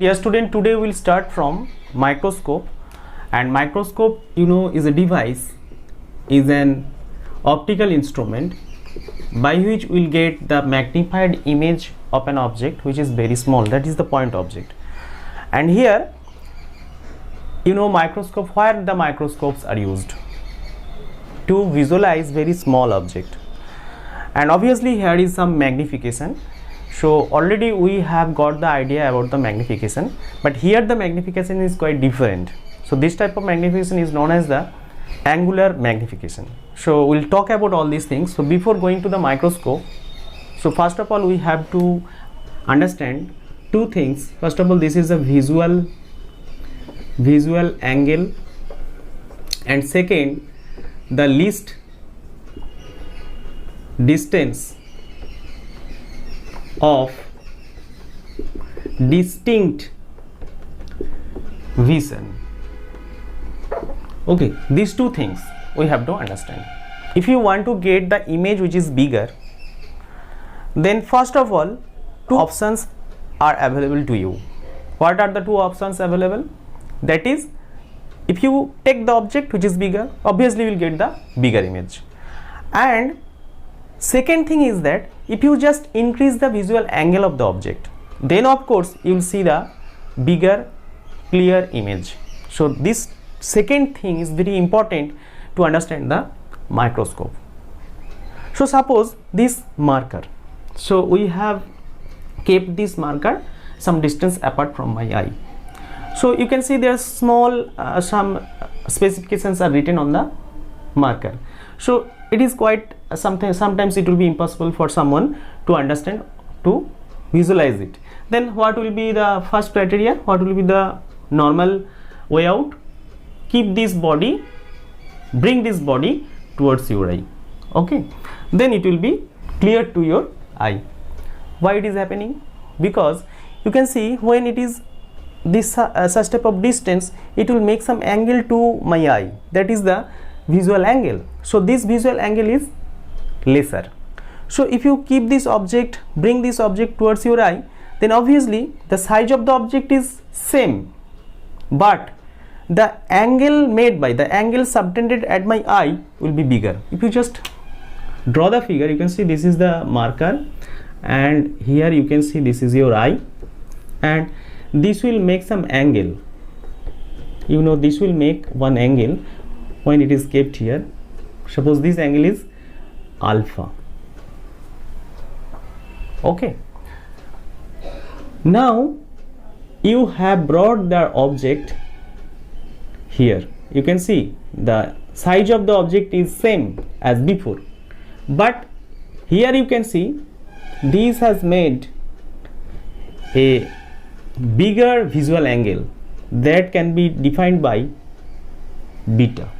Dear student, today we'll start from microscope. And microscope, is a device, is an optical instrument by which we'll get the magnified image of an object which is very small, that is the point object. And here, microscope, where the microscopes are used to visualize very small object. And obviously here is some magnification. So already we have got the idea about the magnification, but here the magnification is quite different. So this type of magnification is known as the angular magnification. So we'll talk about all these things. So before going to the microscope, so first of all we have to understand two things. First of all, this is a visual angle, and second, the least distance of distinct vision. Okay, these two things we have to understand. If you want to get the image which is bigger, then first of all, two options are available to you. What are the two options available? That is, if you take the object which is bigger, obviously you will get the bigger image. And second thing is that if you just increase the visual angle of the object, then of course you will see the bigger clear image. So this second thing is very important to understand the microscope. So suppose this marker, so we have kept this marker some distance apart from my eye. So you can see there are small some specifications are written on the marker. So it is quite sometimes it will be impossible for someone to understand, to visualize it. Then what will be the first criteria? What will be the normal way out? Keep this body, bring this body towards your eye. Okay, then it will be clear to your eye. Why it is happening? Because you can see when it is this such type of distance, it will make some angle to my eye, that is the visual angle. So this visual angle is lesser. So if you keep this object, bring this object towards your eye, then obviously the size of the object is same, but the angle made by the angle subtended at my eye will be bigger. If you just draw the figure, you can see this is the marker, and here you can see this is your eye, and this will make some angle. This will make one angle when it is kept here. Suppose this angle is alpha. Okay, now you have brought the object here. You can see the size of the object is same as before, but here you can see this has made a bigger visual angle that can be defined by beta.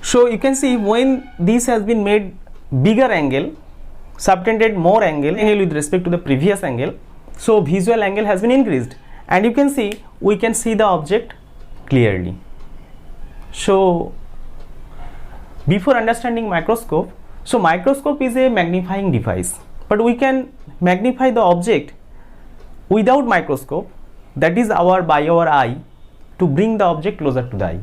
So you can see when this has been made bigger angle, subtended more angle with respect to the previous angle, so visual angle has been increased, and you can see we can see the object clearly. So before understanding microscope, so microscope is a magnifying device, but we can magnify the object without microscope, that is by our eye, to bring the object closer to the eye.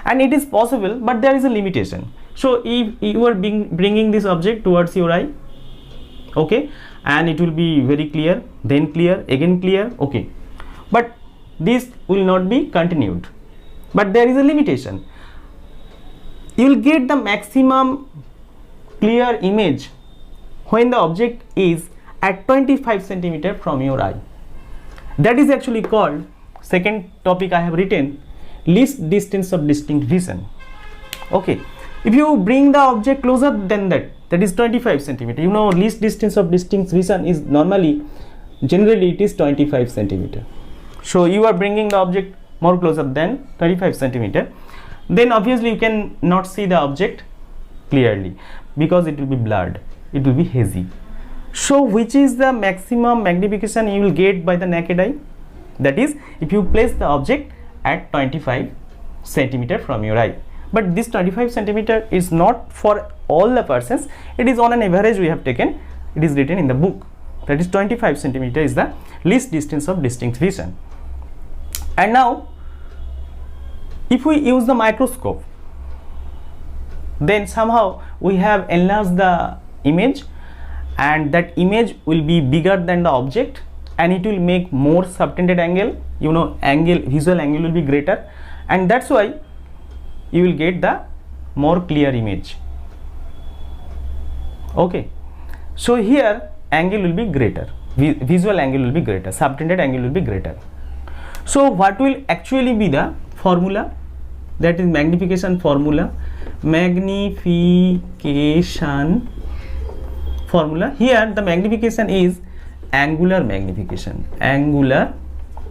And it is possible, but there is a limitation. So if you are bringing this object towards your eye, okay, and it will be very clear, then clear, again clear, okay, but this will not be continued. But there is a limitation. You will get the maximum clear image when the object is at 25 centimeter from your eye. That is actually called, second topic I have written, least distance of distinct vision. Okay, if you bring the object closer than that is 25 centimeter. Least distance of distinct vision is generally it is 25 centimeter. So you are bringing the object more closer than 25 centimeter, then obviously you can not see the object clearly because it will be blurred, it will be hazy. So which is the maximum magnification you will get by the naked eye? That is, if you place the object at 25 centimeter from your eye. But this 25 centimeter is not for all the persons, it is on an average we have taken, it is written in the book. that is 25 centimeter is the least distance of distinct vision. And now if we use the microscope, then somehow we have enlarged the image, and that image will be bigger than the object, and it will make more subtended angle, you know, visual angle will be greater, and that's why you will get the more clear image. Okay, so here angle will be greater, visual angle will be greater, subtended angle will be greater. So what will actually be the formula? That is magnification formula. Magnification formula. Here the magnification is angular magnification. Angular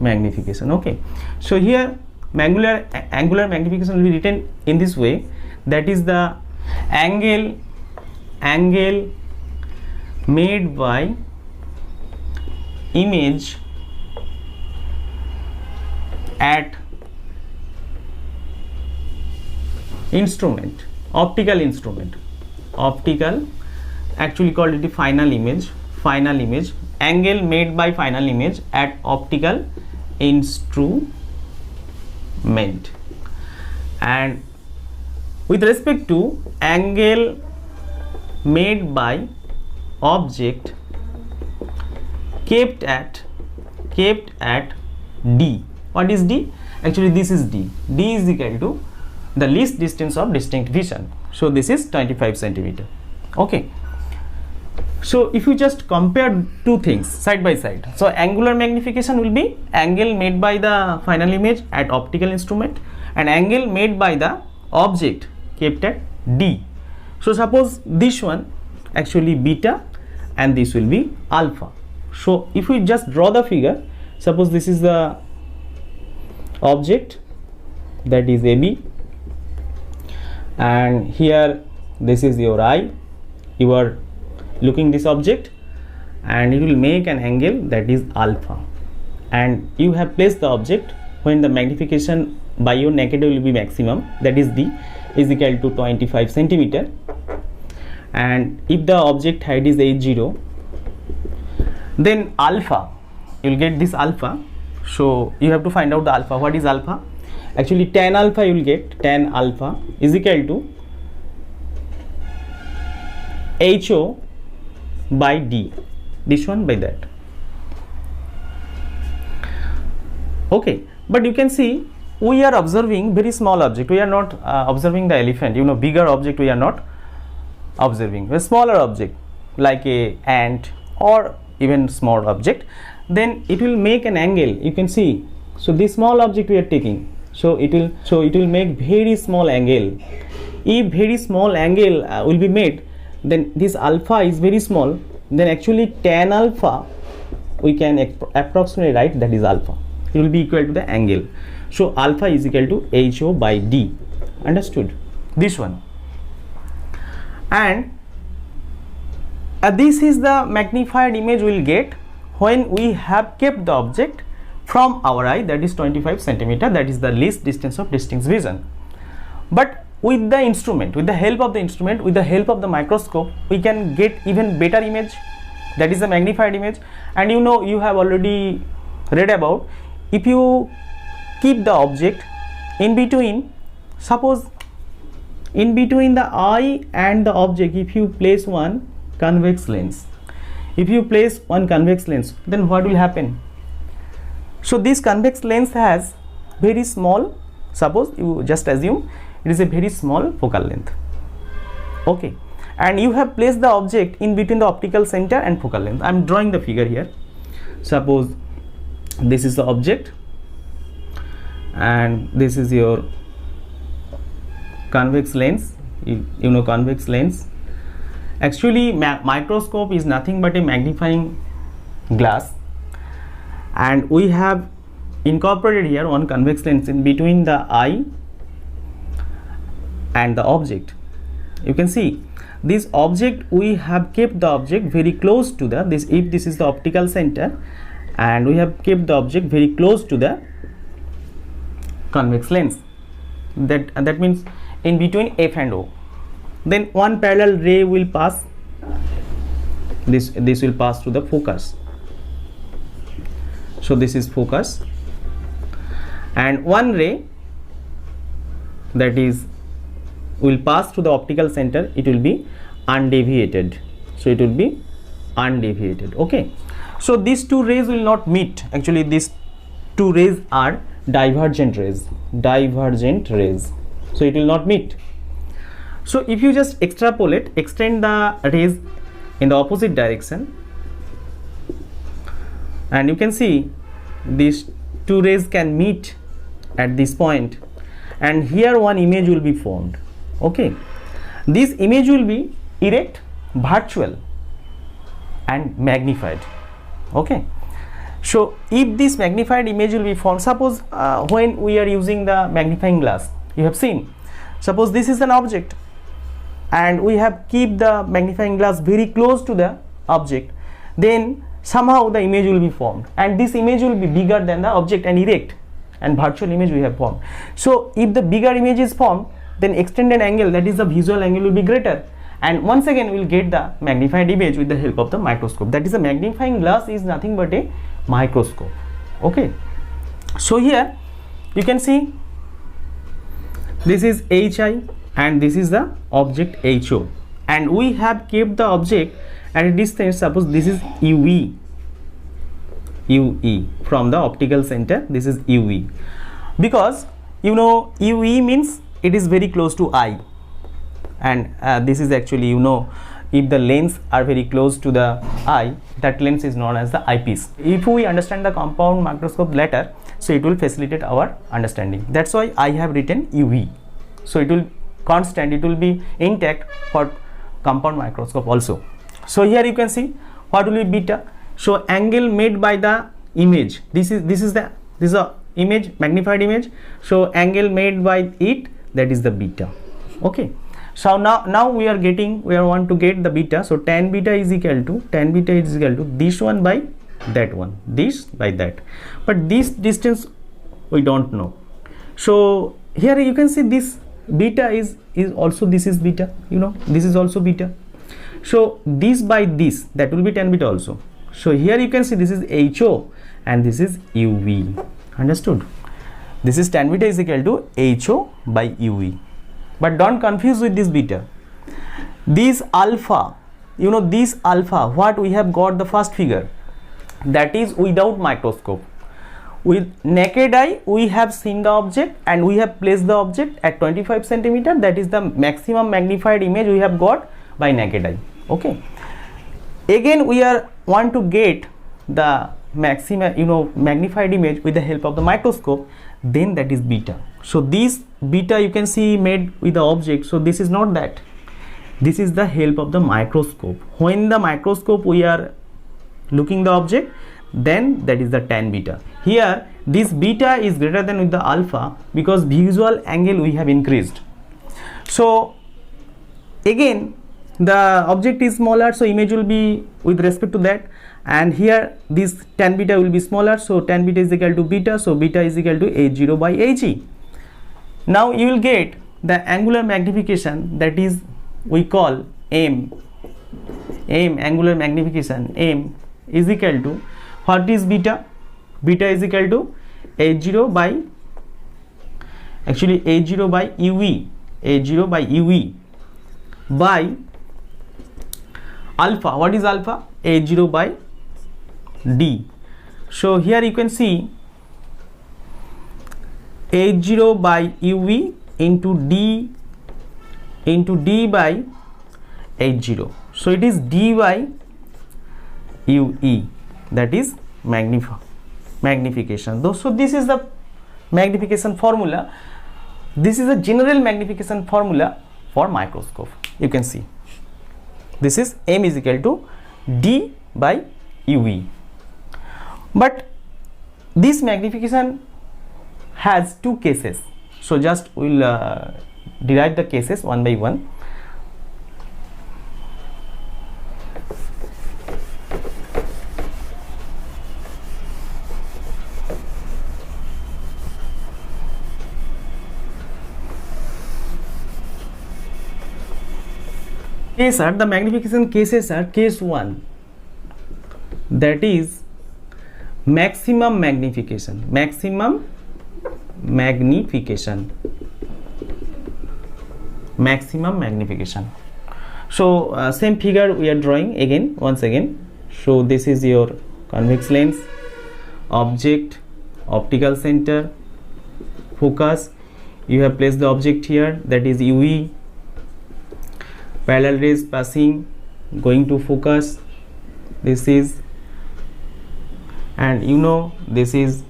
magnification. Okay. So here angular magnification will be written in this way. That is the angle made by image at instrument, optical instrument, actually called it the final image, angle made by final image at optical instrument. And with respect to angle made by object kept at D. What is D? Actually this is D. D is equal to the least distance of distinct vision. So this is 25 centimeter. Okay. So if you just compare two things side by side, so angular magnification will be angle made by the final image at optical instrument, and angle made by the object kept at D. So suppose this one actually beta and this will be alpha. So if we just draw the figure, suppose this is the object, that is AB, and here this is your eye, you are looking this object, and it will make an angle that is alpha, and you have placed the object when the magnification by your naked eye will be maximum, that is D is equal to 25 centimeter, and if the object height is H0, then alpha, you will get this alpha. So you have to find out the alpha. What is alpha? Actually tan alpha you will get, tan alpha is equal to HO by D, this one by that. Okay, but you can see we are observing very small object, we are not observing the elephant, you know, bigger object we are not observing, a smaller object like a ant or even small object, then it will make an angle, you can see. So this small object we are taking, so it will make very small angle. If very small angle will be made, then this alpha is very small, then actually tan alpha we can approximately write that is alpha, it will be equal to the angle. So alpha is equal to HO by D, understood? This one. And this is the magnified image we will get when we have kept the object from our eye, that is 25 centimeter, that is the least distance of distinct vision. But with the instrument, with the help of the instrument, with the help of the microscope, we can get even better image, that is the magnified image. And you know, you have already read about, if you keep the object in between, suppose in between the eye and the object, if you place one convex lens, then what will happen? So this convex lens has very small, suppose you just assume it is a very small focal length. Okay, and you have placed the object in between the optical center and focal length. I am drawing the figure here. Suppose this is the object and this is your convex lens, you know convex lens. Actually microscope is nothing but a magnifying glass, and we have incorporated here one convex lens in between the eye and the object. You can see this object, we have kept the object very close to the if this is the optical center, and we have kept the object very close to the convex lens, that means in between F and O. Then one parallel ray will pass this will pass to the focus. So this is focus, and one ray that is will pass to the optical center. It will be undeviated, so it will be undeviated. Okay, so these two rays will not meet. Actually these two rays are divergent rays, so it will not meet. So if you just extrapolate, extend the rays in the opposite direction, and you can see these two rays can meet at this point, and here one image will be formed. Okay, this image will be erect, virtual and magnified. Okay, so if this magnified image will be formed, suppose when we are using the magnifying glass, you have seen, suppose this is an object and we have keep the magnifying glass very close to the object, then somehow the image will be formed, and this image will be bigger than the object and erect and virtual image we have formed. So if the bigger image is formed, then extended angle, that is the visual angle, will be greater, and once again we will get the magnified image with the help of the microscope. That is, a magnifying glass is nothing but a microscope. Okay, so here you can see this is HI and this is the object HO, and we have kept the object at a distance. Suppose this is UE from the optical center. This is UE, because you know UE means it is very close to eye, and this is actually, you know, if the lens are very close to the eye, that lens is known as the eyepiece. If we understand the compound microscope later, so it will facilitate our understanding. That's why I have written UV, so it will constant, it will be intact for compound microscope also. So here you can see what will be beta. So angle made by the image, this is a image, magnified image, so angle made by it, that is the beta. Okay, so now we want to get the beta. So tan beta is equal to this one by that one, this by that, but this distance we don't know. So here you can see this beta is also, this is beta, you know, this is also beta. So this by this, that will be tan beta also. So here you can see this is HO and this is UV. Understood? This is tan beta is equal to HO by UV. But don't confuse with this beta. This alpha, you know, this alpha, what we have got the first figure, that is without microscope. With naked eye we have seen the object and we have placed the object at 25 centimeter. That is the maximum magnified image we have got by naked eye. Okay, again we want to get the maximum, you know, magnified image with the help of the microscope, then that is beta. So this beta you can see made with the object, so this is not that, this is the help of the microscope. When the microscope we are looking the object, then that is the tan beta. Here this beta is greater than with the alpha because visual angle we have increased. So again the object is smaller, so image will be with respect to that, and here this tan beta will be smaller, so tan beta is equal to beta, so beta is equal to H0 by He. Now you will get the angular magnification, that is we call M angular magnification, M is equal to, what is beta? Beta is equal to H0 by, actually H0 by UV, H0 by UV by alpha. What is alpha? H0 by D. So here you can see H0 by UV into D by H0. So it is D by UE, that is magnification. So this is the magnification formula. This is a general magnification formula for microscope. You can see this is M is equal to D by UV. But this magnification has two cases, so just we'll derive the cases one by one. Case are, the magnification cases are: case 1, that is maximum magnification. Maximum magnification. Maximum magnification. So same figure we are drawing again, once again. So this is your convex lens, object, optical center, focus. You have placed the object here, that is UV, parallel rays passing, going to focus. This is, and you know, this is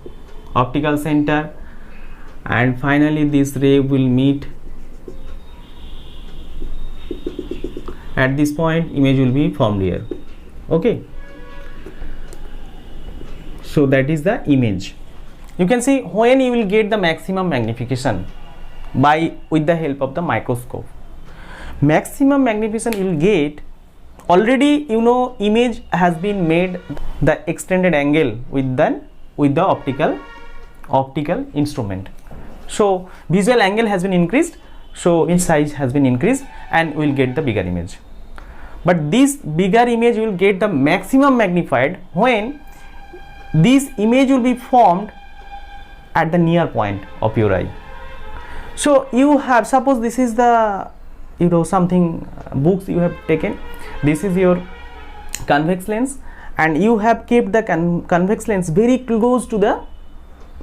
optical center, and finally this ray will meet at this point. Image will be formed here. Okay, so that is the image. You can see when you will get the maximum magnification with the help of the microscope. Maximum magnification you will get, already you know, image has been made the extended angle with the optical instrument. So visual angle has been increased, so image size has been increased, and we will get the bigger image. But this bigger image will get the maximum magnified when this image will be formed at the near point of your eye. So you have, suppose this is the, you know, something books you have taken. This is your convex lens, and you have kept the convex lens very close to the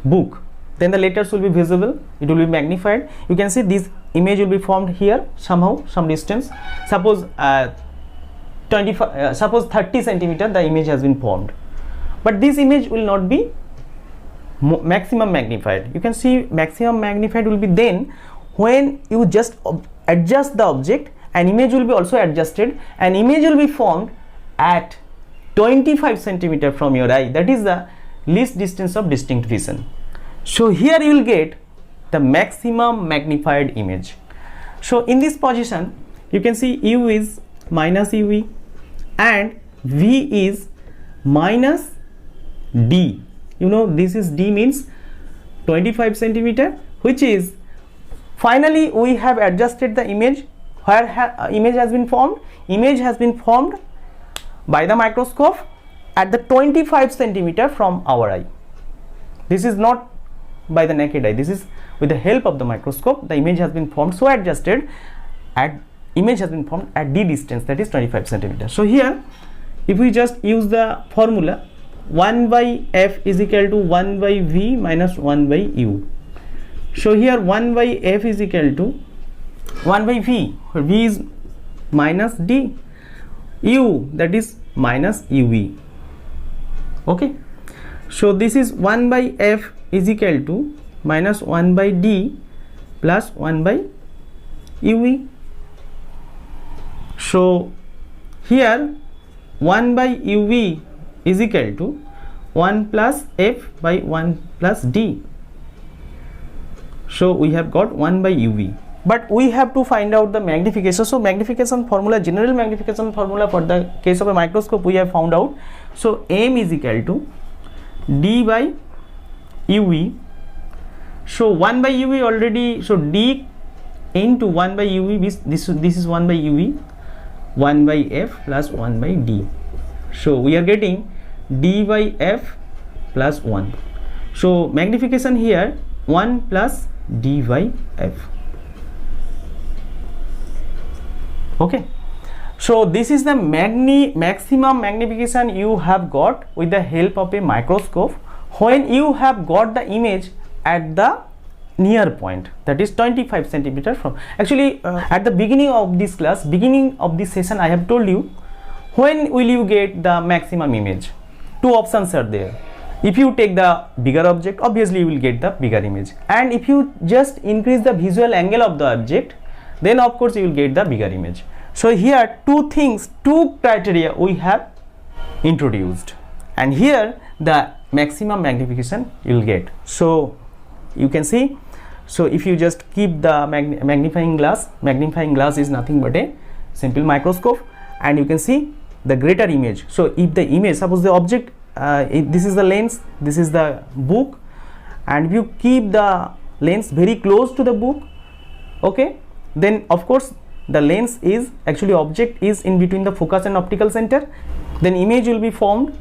book. Then the letters will be visible, it will be magnified. You can see this image will be formed here somehow, some distance. Suppose 30 centimeter the image has been formed, but this image will not be maximum magnified. You can see maximum magnified will be then when you just adjust the object, an image will be also adjusted, an image will be formed at 25 centimeter from your eye. That is the least distance of distinct vision. So here you will get the maximum magnified image. So in this position you can see U is minus UV and V is minus D. You know, this is D means 25 centimeter, which is, finally we have adjusted the image. Where image has been formed? Image has been formed by the microscope at the 25 centimeter from our eye. This is not by the naked eye, this is with the help of the microscope. The image has been formed, so adjusted, image has been formed at D distance, that is 25 centimeter. So here if we just use the formula, 1 by F is equal to 1 by V minus 1 by U. So here 1 by F is equal to 1 by V, where V is minus D, U, that is minus UV. Okay, so this is 1 by F is equal to minus 1 by D plus 1 by UV. So here 1 by UV is equal to 1 plus F by 1 plus D. So we have got 1 by UV, but we have to find out the magnification. So magnification formula, general magnification formula for the case of a microscope we have found out. So M is equal to D by UV. So 1 by UV already, so D into 1 by UV, this is 1 by UV, 1 by F plus 1 by D. So we are getting D by F plus 1. So magnification here 1 plus D by F. Okay, so this is the maximum magnification you have got with the help of a microscope when you have got the image at the near point, that is 25 centimeter from. Actually at the beginning of this class, beginning of this session, I have told you when will you get the maximum image. Two options are there. If you take the bigger object, obviously you will get the bigger image, and if you just increase the visual angle of the object, then of course you will get the bigger image. So here two criteria we have introduced, and here the maximum magnification you will get. So you can see, so if you just keep the magnifying glass is nothing but a simple microscope, and you can see the greater image. So if the image, suppose the object, if this is the lens, this is the book, and if you keep the lens very close to the book, okay, then of course the lens is, actually object is in between the focus and optical center, then image will be formed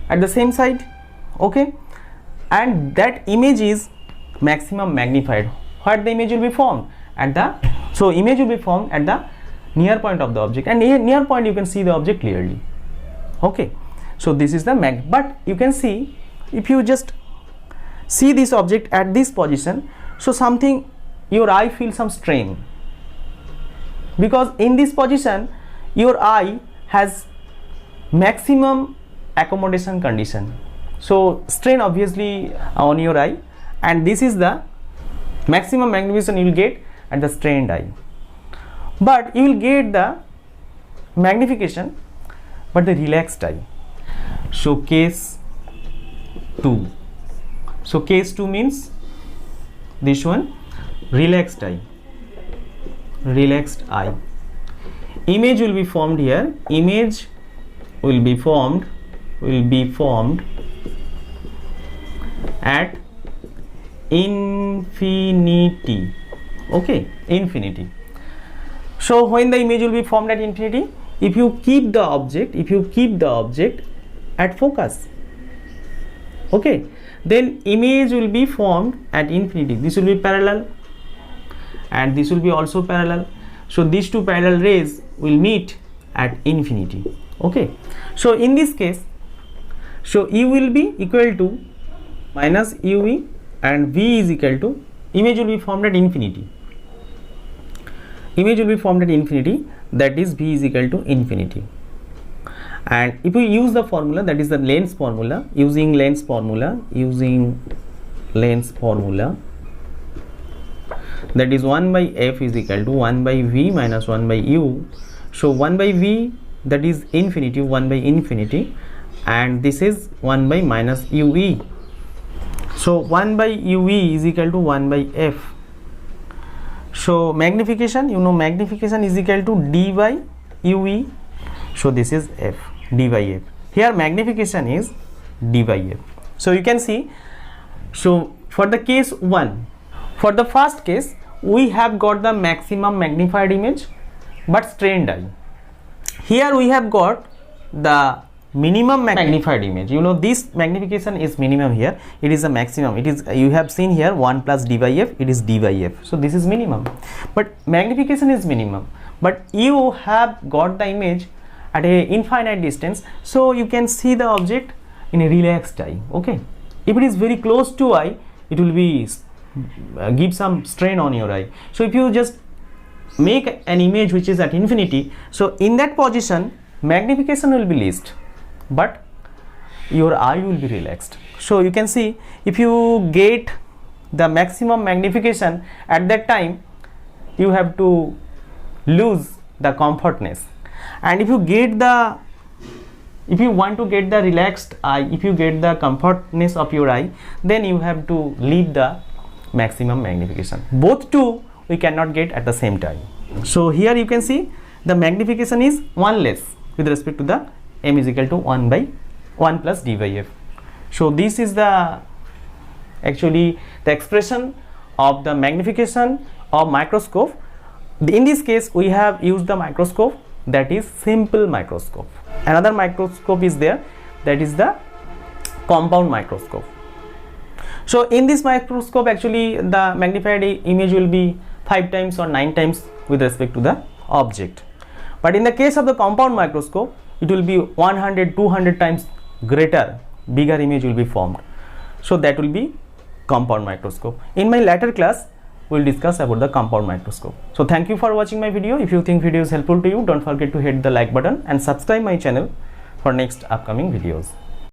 at the same side, okay, and that image is maximum magnified. Where the image will be formed? At the, so image will be formed at the near point of the object, and near point you can see the object clearly, okay. So this is the but you can see, if you just see this object at this position, so something, your eye feels some strain, because in this position your eye has maximum accommodation condition, so strain obviously on your eye, and this is the maximum magnification you will get at the strained eye. But you will get the magnification but the relaxed eye. So case 2. So case 2 means this one, relaxed eye. Relaxed eye. Image will be formed here. Image will be formed at infinity, okay, infinity. So when the image will be formed at infinity, if you keep the object at focus, okay, then image will be formed at infinity. This will be parallel and this will be also parallel, so these two parallel rays will meet at infinity, okay. So in this case, so U will be equal to minus UV and V is equal to, image will be formed at infinity. Image will be formed at infinity, that is V is equal to infinity. And if we use the formula, that is the Lenz formula, using Lenz formula, that is 1 by F is equal to 1 by V minus 1 by U. So 1 by V, that is infinity, 1 by infinity, and this is 1 by minus UE. So 1 by UE is equal to 1 by F. So magnification, you know, magnification is equal to D by UE. So this is F, D by F. Here magnification is D by F. So you can see, so for the case 1, for the first case, we have got the maximum magnified image but strained eye. Here we have got the minimum magnified image. You know, this magnification is minimum here, it is a maximum, it is, you have seen here 1 plus D by F, it is D by F, so this is minimum, but magnification is minimum, but you have got the image at a infinite distance, so you can see the object in a relaxed eye, okay. If it is very close to eye, it will be give some strain on your eye. So if you just make an image which is at infinity, so in that position magnification will be least but your eye will be relaxed. So you can see, if you get the maximum magnification at that time, you have to lose the comfortness, and if you get the, if you want to get the relaxed eye, if you get the comfortness of your eye, then you have to leave the maximum magnification. Both two we cannot get at the same time. So here you can see the magnification is 1 less with respect to the M is equal to 1 by 1 plus D by F. So this is the actually the expression of the magnification of microscope. In this case we have used the microscope, that is simple microscope. Another microscope is there, that is the compound microscope. So in this microscope actually the magnified image will be 5 times or 9 times with respect to the object, but in the case of the compound microscope it will be 100-200 times greater, bigger image will be formed. So that will be compound microscope. In my later class we will discuss about the compound microscope. So thank you for watching my video. If you think video is helpful to you, don't forget to hit the like button and subscribe my channel for next upcoming videos.